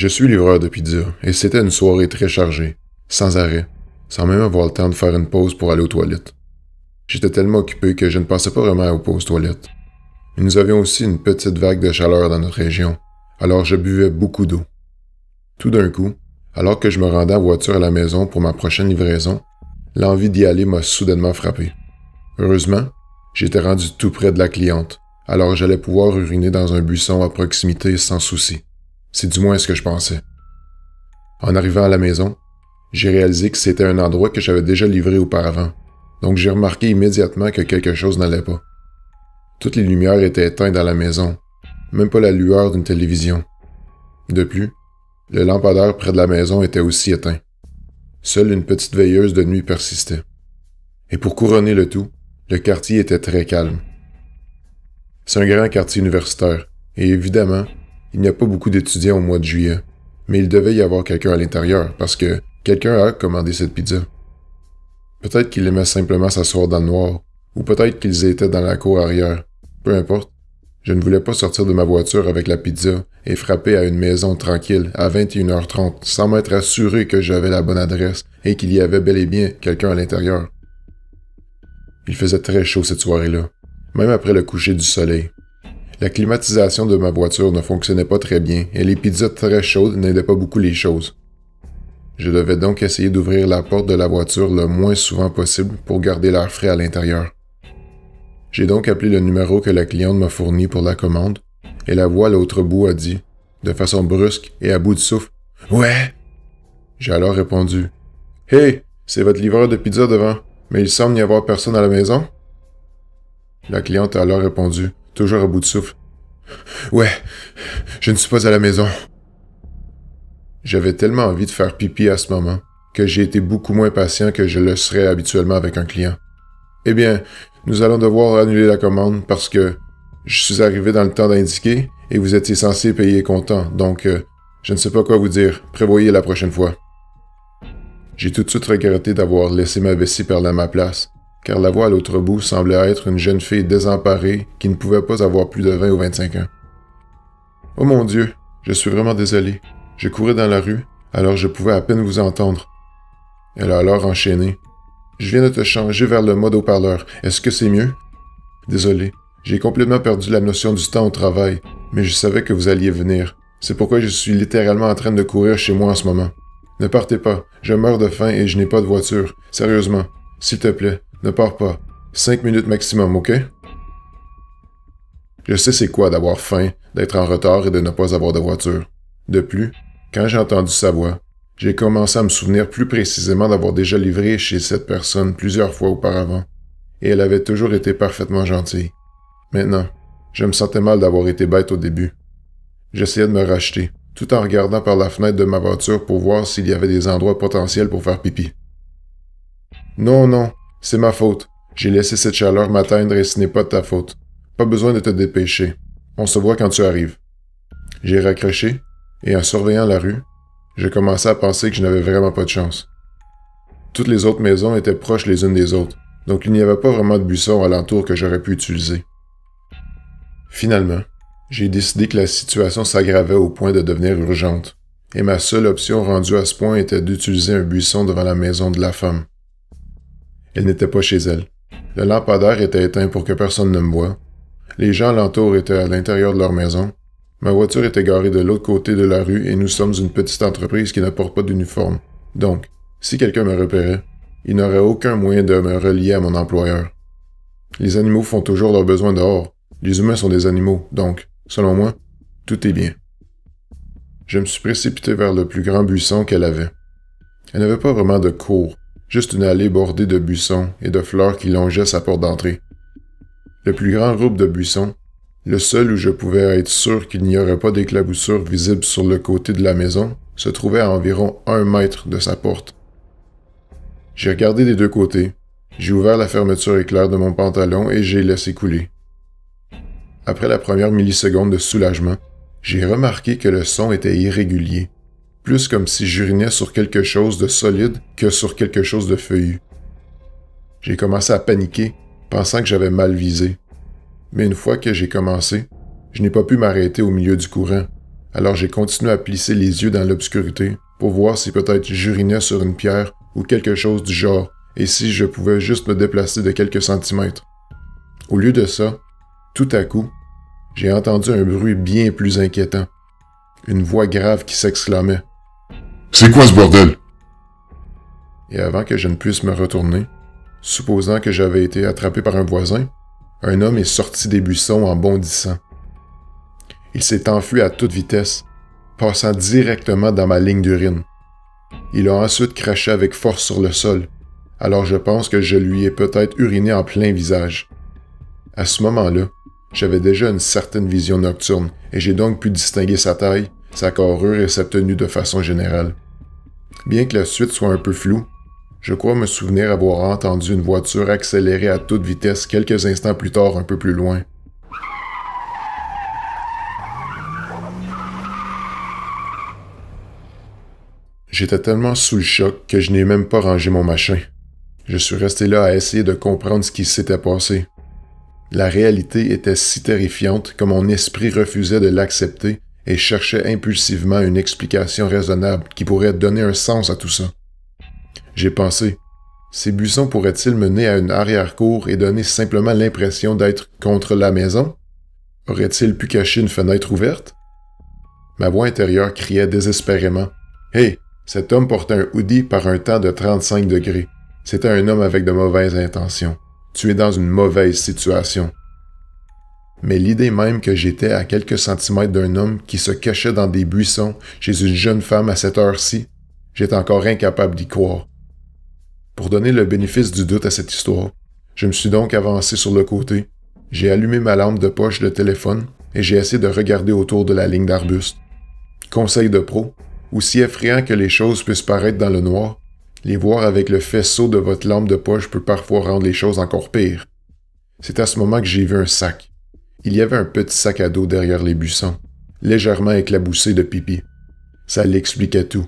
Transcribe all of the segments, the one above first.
Je suis livreur de pizza, et c'était une soirée très chargée, sans arrêt, sans même avoir le temps de faire une pause pour aller aux toilettes. J'étais tellement occupé que je ne pensais pas vraiment aux pauses toilettes. Mais nous avions aussi une petite vague de chaleur dans notre région, alors je buvais beaucoup d'eau. Tout d'un coup, alors que je me rendais en voiture à la maison pour ma prochaine livraison, l'envie d'y aller m'a soudainement frappé. Heureusement, j'étais rendu tout près de la cliente, alors j'allais pouvoir uriner dans un buisson à proximité sans souci. C'est du moins ce que je pensais. En arrivant à la maison, j'ai réalisé que c'était un endroit que j'avais déjà livré auparavant, donc j'ai remarqué immédiatement que quelque chose n'allait pas. Toutes les lumières étaient éteintes dans la maison, même pas la lueur d'une télévision. De plus, le lampadaire près de la maison était aussi éteint. Seule une petite veilleuse de nuit persistait. Et pour couronner le tout, le quartier était très calme. C'est un grand quartier universitaire, et évidemment, il n'y a pas beaucoup d'étudiants au mois de juillet, mais il devait y avoir quelqu'un à l'intérieur, parce que quelqu'un a commandé cette pizza. Peut-être qu'il aimait simplement s'asseoir dans le noir, ou peut-être qu'ils étaient dans la cour arrière. Peu importe, je ne voulais pas sortir de ma voiture avec la pizza et frapper à une maison tranquille à 21h30 sans m'être assuré que j'avais la bonne adresse et qu'il y avait bel et bien quelqu'un à l'intérieur. Il faisait très chaud cette soirée-là, même après le coucher du soleil. La climatisation de ma voiture ne fonctionnait pas très bien et les pizzas très chaudes n'aidaient pas beaucoup les choses. Je devais donc essayer d'ouvrir la porte de la voiture le moins souvent possible pour garder l'air frais à l'intérieur. J'ai donc appelé le numéro que la cliente m'a fourni pour la commande, et la voix à l'autre bout a dit, de façon brusque et à bout de souffle, « Ouais! » J'ai alors répondu, « Hey, c'est votre livreur de pizza devant, mais il semble n'y avoir personne à la maison? » La cliente a alors répondu, toujours à bout de souffle, « Ouais, je ne suis pas à la maison. » J'avais tellement envie de faire pipi à ce moment que j'ai été beaucoup moins patient que je le serais habituellement avec un client. Eh bien, nous allons devoir annuler la commande parce que je suis arrivé dans le temps indiqué et vous étiez censé payer comptant, donc je ne sais pas quoi vous dire. Prévoyez la prochaine fois. J'ai tout de suite regretté d'avoir laissé ma vessie parler à ma place, car la voix à l'autre bout semblait être une jeune fille désemparée qui ne pouvait pas avoir plus de 20 ou 25 ans. « Oh mon Dieu, je suis vraiment désolé. Je courais dans la rue, alors je pouvais à peine vous entendre. » Elle a alors enchaîné. « Je viens de te changer vers le mode haut-parleur. Est-ce que c'est mieux? » Désolé, j'ai complètement perdu la notion du temps au travail, mais je savais que vous alliez venir. C'est pourquoi je suis littéralement en train de courir chez moi en ce moment. Ne partez pas, je meurs de faim et je n'ai pas de voiture. Sérieusement, s'il te plaît, ne pars pas. 5 minutes maximum, ok? Je sais c'est quoi d'avoir faim, d'être en retard et de ne pas avoir de voiture. De plus, quand j'ai entendu sa voix, j'ai commencé à me souvenir plus précisément d'avoir déjà livré chez cette personne plusieurs fois auparavant, et elle avait toujours été parfaitement gentille. Maintenant, je me sentais mal d'avoir été bête au début. J'essayais de me racheter, tout en regardant par la fenêtre de ma voiture pour voir s'il y avait des endroits potentiels pour faire pipi. Non, non, c'est ma faute. J'ai laissé cette chaleur m'atteindre et ce n'est pas de ta faute. Pas besoin de te dépêcher. On se voit quand tu arrives. J'ai raccroché, et en surveillant la rue, j'ai commencé à penser que je n'avais vraiment pas de chance. Toutes les autres maisons étaient proches les unes des autres, donc il n'y avait pas vraiment de buissons alentour que j'aurais pu utiliser. Finalement, j'ai décidé que la situation s'aggravait au point de devenir urgente, et ma seule option rendue à ce point était d'utiliser un buisson devant la maison de la femme. Elle n'était pas chez elle. Le lampadaire était éteint pour que personne ne me voie. Les gens alentour étaient à l'intérieur de leur maison. Ma voiture était garée de l'autre côté de la rue et nous sommes une petite entreprise qui ne porte pas d'uniforme. Donc, si quelqu'un me repérait, il n'aurait aucun moyen de me relier à mon employeur. Les animaux font toujours leurs besoins dehors. Les humains sont des animaux, donc, selon moi, tout est bien. Je me suis précipité vers le plus grand buisson qu'elle avait. Elle n'avait pas vraiment de cour, juste une allée bordée de buissons et de fleurs qui longeaient sa porte d'entrée. Le plus grand groupe de buissons, le seul où je pouvais être sûr qu'il n'y aurait pas d'éclaboussure visible sur le côté de la maison, se trouvait à environ 1 mètre de sa porte. J'ai regardé des deux côtés, j'ai ouvert la fermeture éclair de mon pantalon et j'ai laissé couler. Après la première milliseconde de soulagement, j'ai remarqué que le son était irrégulier, plus comme si j'urinais sur quelque chose de solide que sur quelque chose de feuillu. J'ai commencé à paniquer, pensant que j'avais mal visé. Mais une fois que j'ai commencé, je n'ai pas pu m'arrêter au milieu du courant, Alors j'ai continué à plisser les yeux dans l'obscurité pour voir si peut-être j'urinais sur une pierre ou quelque chose du genre, et si je pouvais juste me déplacer de quelques centimètres. Au lieu de ça, tout à coup, j'ai entendu un bruit bien plus inquiétant. Une voix grave qui s'exclamait. « C'est quoi ce bordel? » Et avant que je ne puisse me retourner, supposant que j'avais été attrapé par un voisin, un homme est sorti des buissons en bondissant. Il s'est enfui à toute vitesse, passant directement dans ma ligne d'urine. Il a ensuite craché avec force sur le sol, alors je pense que je lui ai peut-être uriné en plein visage. À ce moment-là, j'avais déjà une certaine vision nocturne et j'ai donc pu distinguer sa taille, sa carrure et sa tenue de façon générale. Bien que la suite soit un peu floue, je crois me souvenir avoir entendu une voiture accélérer à toute vitesse quelques instants plus tard un peu plus loin. J'étais tellement sous le choc que je n'ai même pas rangé mon machin. Je suis resté là à essayer de comprendre ce qui s'était passé. La réalité était si terrifiante que mon esprit refusait de l'accepter et cherchait impulsivement une explication raisonnable qui pourrait donner un sens à tout ça. J'ai pensé, ces buissons pourraient-ils mener à une arrière-cour et donner simplement l'impression d'être contre la maison? Aurait-il pu cacher une fenêtre ouverte? Ma voix intérieure criait désespérément. « Hey, cet homme portait un hoodie par un temps de 35 degrés. C'était un homme avec de mauvaises intentions. Tu es dans une mauvaise situation. » Mais l'idée même que j'étais à quelques centimètres d'un homme qui se cachait dans des buissons chez une jeune femme à cette heure-ci, j'étais encore incapable d'y croire. Pour donner le bénéfice du doute à cette histoire, je me suis donc avancé sur le côté, j'ai allumé ma lampe de poche de téléphone et j'ai essayé de regarder autour de la ligne d'arbustes. Conseil de pro, aussi effrayant que les choses puissent paraître dans le noir, les voir avec le faisceau de votre lampe de poche peut parfois rendre les choses encore pires. C'est à ce moment que j'ai vu un sac. Il y avait un petit sac à dos derrière les buissons, légèrement éclaboussé de pipi. Ça l'expliquait tout.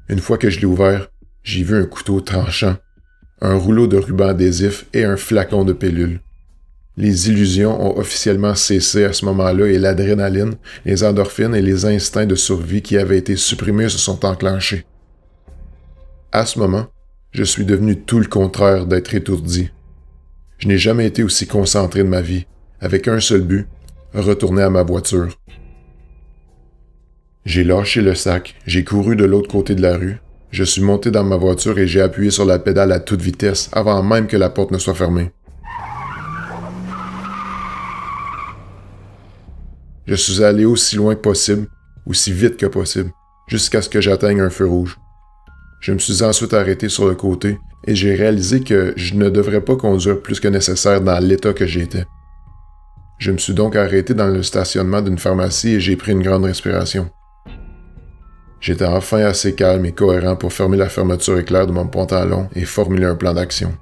Une fois que je l'ai ouvert, j'ai vu un couteau tranchant, un rouleau de ruban adhésif et un flacon de pilule. Les illusions ont officiellement cessé à ce moment-là et l'adrénaline, les endorphines et les instincts de survie qui avaient été supprimés se sont enclenchés. À ce moment, je suis devenu tout le contraire d'être étourdi. Je n'ai jamais été aussi concentré de ma vie, avec un seul but, retourner à ma voiture. J'ai lâché le sac, j'ai couru de l'autre côté de la rue, je suis monté dans ma voiture et j'ai appuyé sur la pédale à toute vitesse avant même que la porte ne soit fermée. Je suis allé aussi loin que possible, aussi vite que possible, jusqu'à ce que j'atteigne un feu rouge. Je me suis ensuite arrêté sur le côté et j'ai réalisé que je ne devrais pas conduire plus que nécessaire dans l'état que j'étais. Je me suis donc arrêté dans le stationnement d'une pharmacie et j'ai pris une grande respiration. J'étais enfin assez calme et cohérent pour fermer la fermeture éclair de mon pantalon et formuler un plan d'action.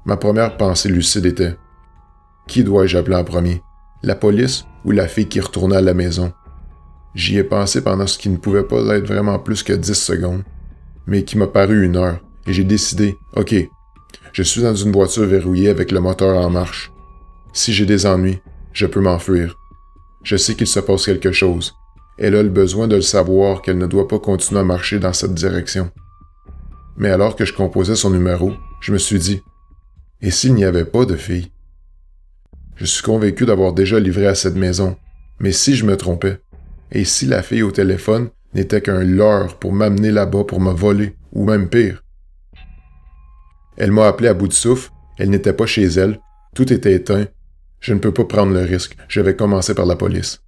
Ma première pensée lucide était « Qui dois-je appeler en premier? La police ou la fille qui retournait à la maison? » J'y ai pensé pendant ce qui ne pouvait pas être vraiment plus que 10 secondes, mais qui m'a paru 1 heure, et j'ai décidé « Ok, je suis dans une voiture verrouillée avec le moteur en marche. Si j'ai des ennuis, je peux m'enfuir. Je sais qu'il se passe quelque chose. Elle a le besoin de le savoir qu'elle ne doit pas continuer à marcher dans cette direction. » Mais alors que je composais son numéro, je me suis dit « Et s'il n'y avait pas de fille? » Je suis convaincu d'avoir déjà livré à cette maison, mais si je me trompais, et si la fille au téléphone n'était qu'un leurre pour m'amener là-bas pour me voler, ou même pire? Elle m'a appelé à bout de souffle, elle n'était pas chez elle, tout était éteint. Je ne peux pas prendre le risque, je vais commencer par la police.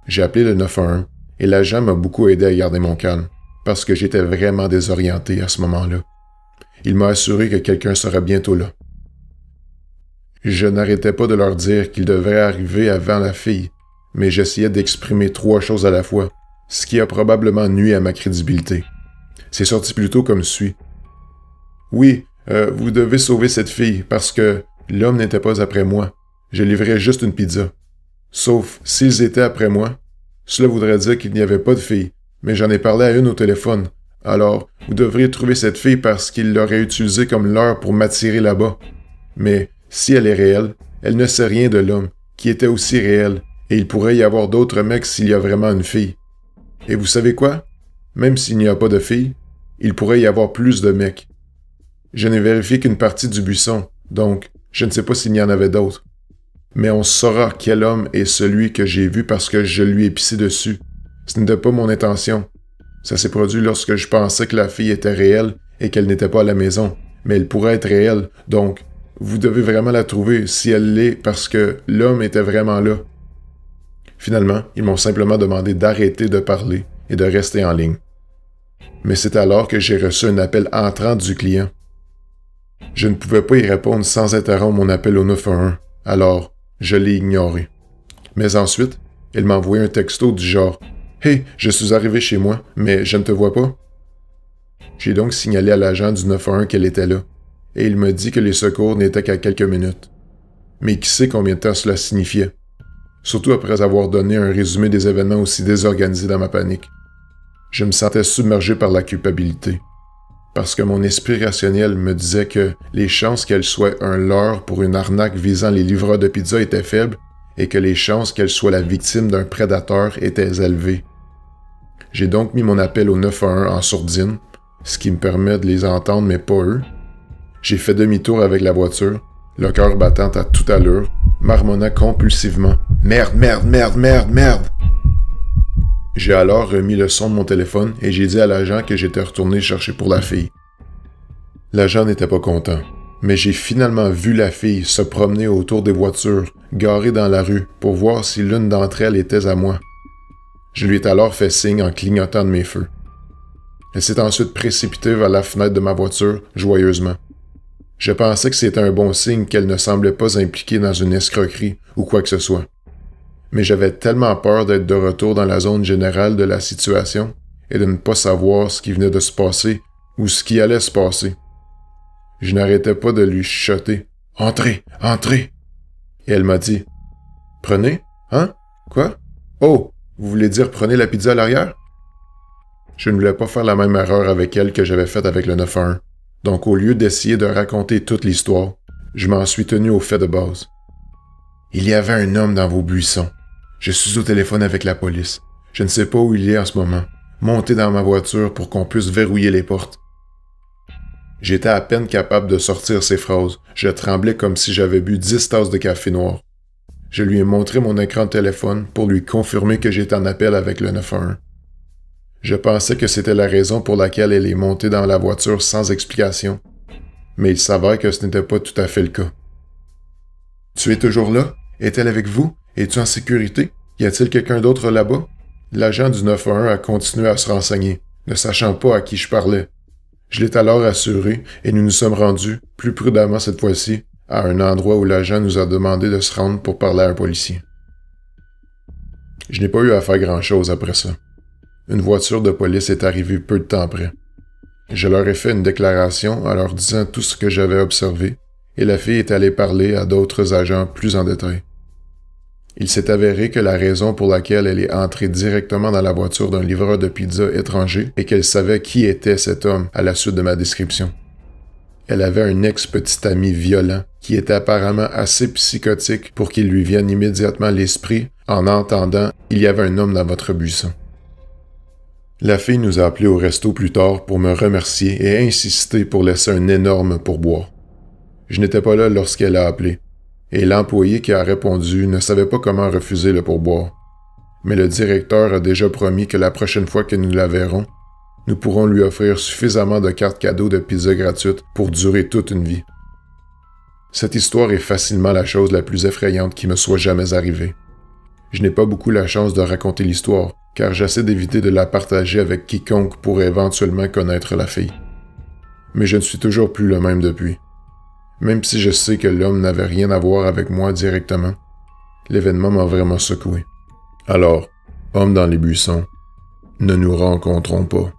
J'ai appelé le 911 et l'agent m'a beaucoup aidé à garder mon calme, parce que j'étais vraiment désorienté à ce moment-là. Il m'a assuré que quelqu'un serait bientôt là. Je n'arrêtais pas de leur dire qu'ils devraient arriver avant la fille, mais j'essayais d'exprimer 3 choses à la fois, ce qui a probablement nui à ma crédibilité. C'est sorti plutôt comme suit. « Oui, vous devez sauver cette fille, parce que l'homme n'était pas après moi. Je livrais juste une pizza. Sauf, s'ils étaient après moi, cela voudrait dire qu'il n'y avait pas de fille, mais j'en ai parlé à une au téléphone. Alors, vous devriez trouver cette fille parce qu'il l'aurait utilisée comme leurre pour m'attirer là-bas. Mais, si elle est réelle, elle ne sait rien de l'homme, qui était aussi réel, Et il pourrait y avoir d'autres mecs s'il y a vraiment une fille. Et vous savez quoi? Même s'il n'y a pas de fille, il pourrait y avoir plus de mecs. Je n'ai vérifié qu'une partie du buisson, donc je ne sais pas s'il y en avait d'autres. Mais on saura quel homme est celui que j'ai vu parce que je lui ai pissé dessus. Ce n'était pas mon intention. Ça s'est produit lorsque je pensais que la fille était réelle et qu'elle n'était pas à la maison. Mais elle pourrait être réelle, donc vous devez vraiment la trouver si elle l'est parce que l'homme était vraiment là. Finalement, ils m'ont simplement demandé d'arrêter de parler et de rester en ligne. Mais c'est alors que j'ai reçu un appel entrant du client. Je ne pouvais pas y répondre sans interrompre mon appel au 911, alors je l'ai ignoré. Mais ensuite, elle m'a envoyé un texto du genre « Hey, je suis arrivé chez moi, mais je ne te vois pas. » J'ai donc signalé à l'agent du 911 qu'elle était là, et il me dit que les secours n'étaient qu'à quelques minutes. Mais qui sait combien de temps cela signifiait? Surtout après avoir donné un résumé des événements aussi désorganisés dans ma panique. Je me sentais submergé par la culpabilité, parce que mon esprit rationnel me disait que les chances qu'elle soit un leurre pour une arnaque visant les livreurs de pizza étaient faibles et que les chances qu'elle soit la victime d'un prédateur étaient élevées. J'ai donc mis mon appel au 911 en sourdine, ce qui me permet de les entendre mais pas eux. J'ai fait demi-tour avec la voiture, le cœur battant à toute allure, marmonnant compulsivement « Merde, merde, merde, merde, merde !» J'ai alors remis le son de mon téléphone et j'ai dit à l'agent que j'étais retourné chercher pour la fille. L'agent n'était pas content, mais j'ai finalement vu la fille se promener autour des voitures, garées dans la rue, pour voir si l'une d'entre elles était à moi. Je lui ai alors fait signe en clignotant de mes feux. Elle s'est ensuite précipitée vers la fenêtre de ma voiture, joyeusement. Je pensais que c'était un bon signe qu'elle ne semblait pas impliquée dans une escroquerie ou quoi que ce soit. Mais j'avais tellement peur d'être de retour dans la zone générale de la situation et de ne pas savoir ce qui venait de se passer ou ce qui allait se passer. Je n'arrêtais pas de lui chuchoter « Entrez, entrez !» Et elle m'a dit « Prenez? Hein? Quoi? Oh, vous voulez dire prenez la pizza à l'arrière? » Je ne voulais pas faire la même erreur avec elle que j'avais faite avec le 911. Donc au lieu d'essayer de raconter toute l'histoire, je m'en suis tenu au fait de base. Il y avait un homme dans vos buissons. Je suis au téléphone avec la police. Je ne sais pas où il est en ce moment. Montez dans ma voiture pour qu'on puisse verrouiller les portes. J'étais à peine capable de sortir ces phrases. Je tremblais comme si j'avais bu 10 tasses de café noir. Je lui ai montré mon écran de téléphone pour lui confirmer que j'étais en appel avec le 911. Je pensais que c'était la raison pour laquelle elle est montée dans la voiture sans explication. Mais il s'avère que ce n'était pas tout à fait le cas. « Tu es toujours là? Est-elle avec vous? Es-tu en sécurité? Y a-t-il quelqu'un d'autre là-bas? » L'agent du 911 a continué à se renseigner, ne sachant pas à qui je parlais. Je l'ai alors assuré et nous nous sommes rendus, plus prudemment cette fois-ci, à un endroit où l'agent nous a demandé de se rendre pour parler à un policier. Je n'ai pas eu à faire grand-chose après ça. Une voiture de police est arrivée peu de temps après. Je leur ai fait une déclaration en leur disant tout ce que j'avais observé, et la fille est allée parler à d'autres agents plus en détail. Il s'est avéré que la raison pour laquelle elle est entrée directement dans la voiture d'un livreur de pizza étranger est qu'elle savait qui était cet homme à la suite de ma description. Elle avait un ex-petit ami violent qui était apparemment assez psychotique pour qu'il lui vienne immédiatement à l'esprit en entendant « Il y avait un homme dans votre buisson ». La fille nous a appelés au resto plus tard pour me remercier et insister pour laisser un énorme pourboire. Je n'étais pas là lorsqu'elle a appelé, et l'employé qui a répondu ne savait pas comment refuser le pourboire. Mais le directeur a déjà promis que la prochaine fois que nous la verrons, nous pourrons lui offrir suffisamment de cartes cadeaux de pizza gratuite pour durer toute une vie. Cette histoire est facilement la chose la plus effrayante qui me soit jamais arrivée. Je n'ai pas beaucoup la chance de raconter l'histoire, car j'essaie d'éviter de la partager avec quiconque pourrait éventuellement connaître la fille. Mais je ne suis toujours plus le même depuis. Même si je sais que l'homme n'avait rien à voir avec moi directement, l'événement m'a vraiment secoué. Alors, homme dans les buissons, ne nous rencontrons pas.